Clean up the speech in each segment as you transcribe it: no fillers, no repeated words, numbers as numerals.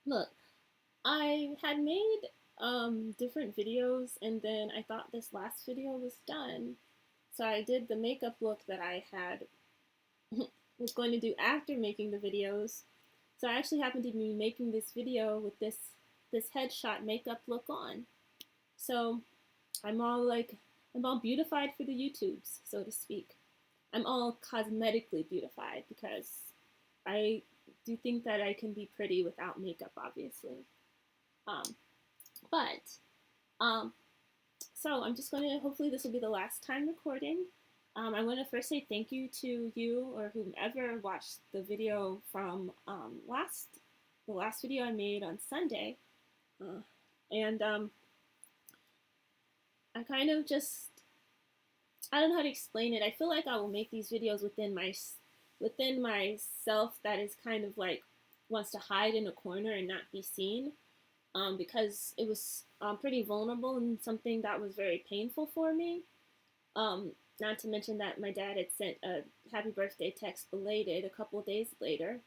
Look, I had made different videos, and then I thought this last video was done. So I did the makeup look that I had was going to do after making the videos. So I actually happened to be making this video with this headshot makeup look on. So I'm all like I'm all beautified for the YouTubes, so to speak. I'm all cosmetically beautified because I do think that I can be pretty without makeup, obviously. Um, but um, so I'm just going to, hopefully this will be the last time recording. I want to first say thank you to you or whomever watched the video from the last video I made on Sunday. And I kind of just, I don't know how to explain it. I feel like I will make these videos within myself that is kind of like wants to hide in a corner and not be seen. Because it was pretty vulnerable and something that was very painful for me. Not to mention that my dad had sent a happy birthday text belated a couple of days later.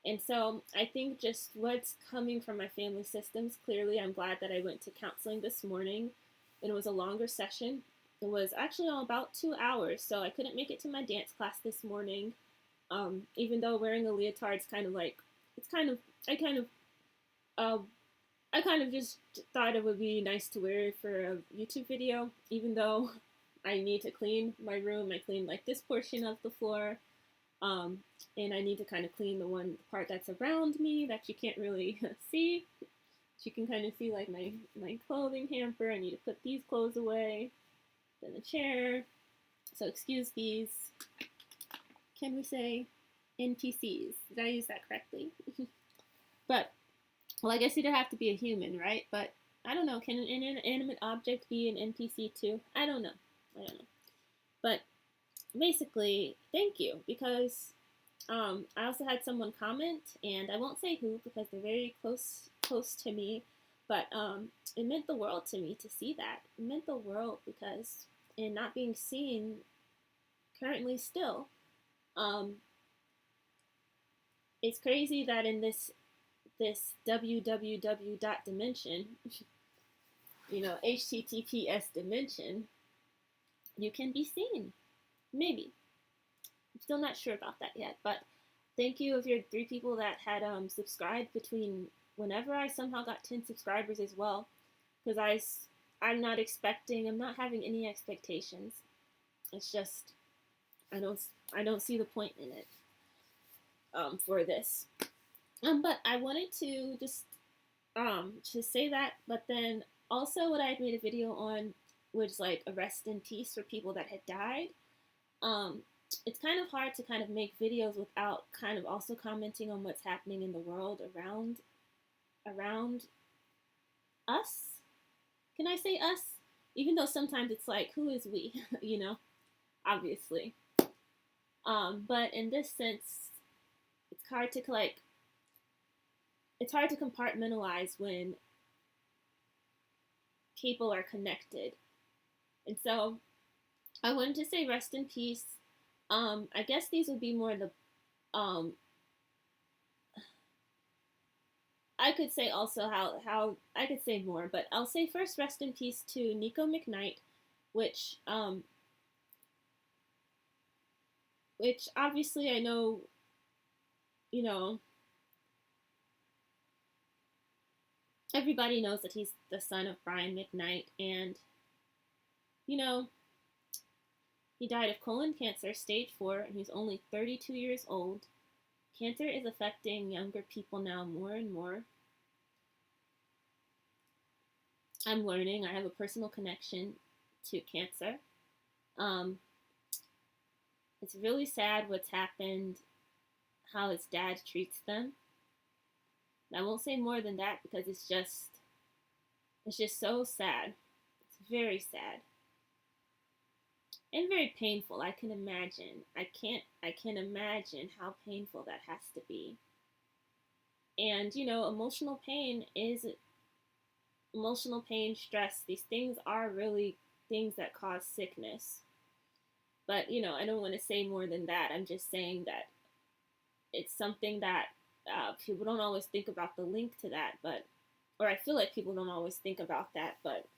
And so I think just what's coming from my family systems, clearly, I'm glad that I went to counseling this morning. And it was a longer session. It was actually all about 2 hours, so I couldn't make it to my dance class this morning. Even though wearing a leotard is kind of like, it's kind of, I kind of uh, I kind of just thought it would be nice to wear for a YouTube video, even though I need to clean my room. I clean like this portion of the floor, um, and I need to kind of clean the one part that's around me that you can't really see. You can kind of see like my clothing hamper. I need to put these clothes away, then the chair. So excuse these. Can we say NPCs? Did I use that correctly? But well, I guess you don't have to be a human, right? But I don't know. Can an inanimate object be an NPC too? I don't know. I don't know. But basically, thank you because I also had someone comment, and I won't say who because they're very close to me. But it meant the world to me to see that. It meant the world because in not being seen currently still, um, it's crazy that in this www dot dimension, HTTPS dimension, you can be seen. Maybe. I'm still not sure about that yet, but thank you if you're 3 people that had subscribed between whenever I somehow got 10 subscribers as well, because I'm not having any expectations. It's just I don't I don't see the point in it for this. But I wanted to just say that, but then also what I had made a video on was like a rest in peace for people that had died. Um, it's kind of hard to kind of make videos without kind of also commenting on what's happening in the world around us. Can I say us? Even though sometimes it's like, who is we? Obviously. But in this sense, it's hard to like it's hard to compartmentalize when people are connected. And so I wanted to say rest in peace. I guess these would be more the um I could say also how I could say more, but I'll say first rest in peace to Nico McKnight, which which obviously I know, you know, everybody knows that he's the son of Brian McKnight, and you know, he died of colon cancer, stage 4, and he's only 32 years old. Cancer is affecting younger people now more and more. I'm learning. I have a personal connection to cancer. Um, it's really sad what's happened, how his dad treats them. And I won't say more than that because it's just so sad. It's very sad and very painful. I can imagine. I can imagine how painful that has to be. And emotional pain, stress. These things are really things that cause sickness. But I don't want to say more than that. I'm just saying that it's something that people don't always think about the link to that, or I feel like people don't always think about that, but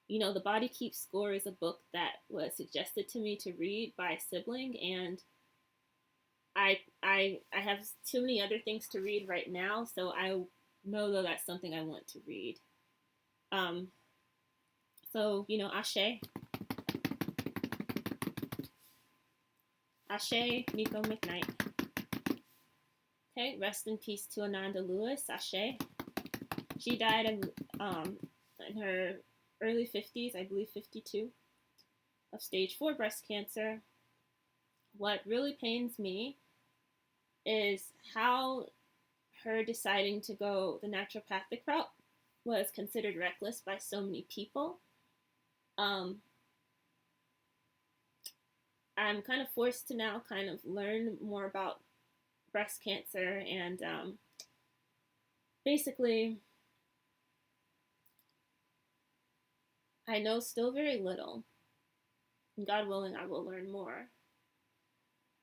The Body Keeps Score is a book that was suggested to me to read by a sibling, and I have too many other things to read right now, so I know that that's something I want to read. Ashe. Ashe, Nico McKnight. Okay, rest in peace to Ananda Lewis. Ashe. She died in her early 50s, I believe 52, of stage 4 breast cancer. What really pains me is how her deciding to go the naturopathic route was considered reckless by so many people. I'm kind of forced to now kind of learn more about breast cancer, and basically I know still very little, and God willing I will learn more.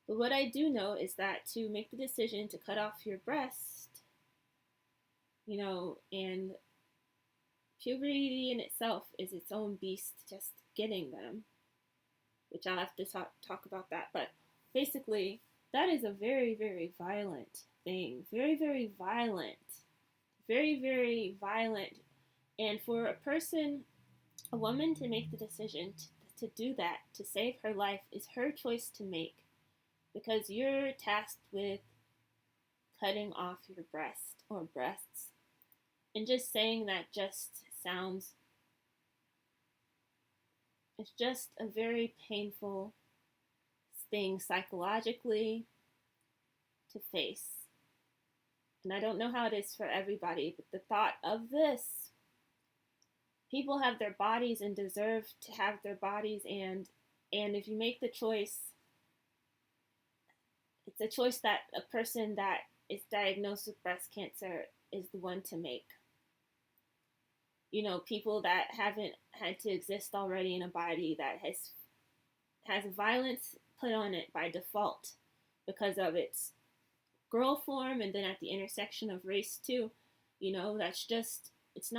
But what I do know is that to make the decision to cut off your breast, and puberty in itself is its own beast, just getting them, which I'll have to talk about that. But basically, that is a very, very violent thing. Very, very violent. Very, very violent. And for a woman to make the decision to do that, to save her life, is her choice to make. Because you're tasked with cutting off your breast or breasts. And just saying that just sounds, it's just a very painful thing psychologically to face. And I don't know how it is for everybody, but the thought of this, people have their bodies and deserve to have their bodies, and if you make the choice, it's a choice that a person that is diagnosed with breast cancer is the one to make. People that haven't had to exist already in a body that has violence put on it by default because of its girl form, and then at the intersection of race too, that's just, it's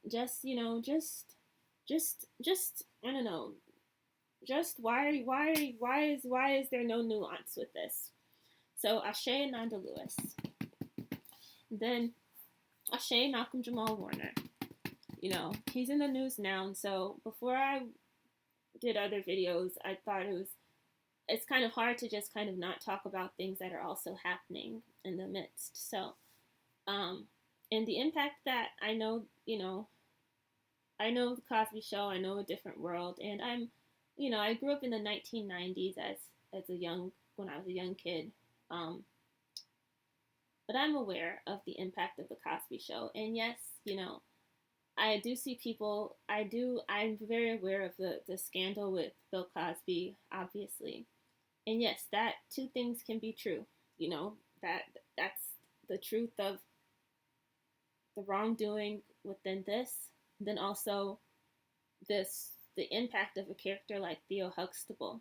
just I don't know, just why is there no nuance with this? So Ashe Ananda Lewis. Then Ashe Malcolm Jamal-Warner. He's in the news now, and so before I did other videos, I thought it's kind of hard to just kind of not talk about things that are also happening in the midst. So, and the impact that I know the Cosby Show, I know A Different World, and I grew up in the 1990s when I was a young kid, but I'm aware of the impact of the Cosby Show, and yes, I do see people, I'm very aware of the scandal with Bill Cosby, obviously. And yes, that two things can be true. That's the truth of the wrongdoing within this. Then also the impact of a character like Theo Huxtable.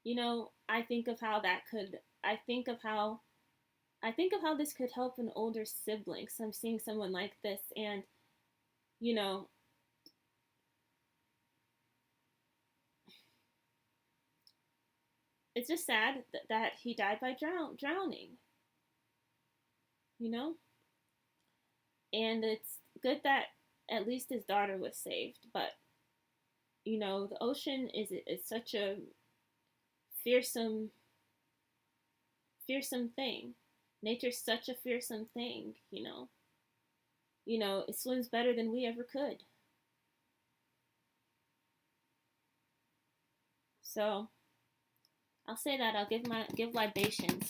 I think of how this could help an older sibling. So I'm seeing someone like this, and it's just sad that he died by drowning. And it's good that at least his daughter was saved, but the ocean is such a fearsome thing. Nature's such a fearsome thing, it swims better than we ever could. So I'll say that I'll give libations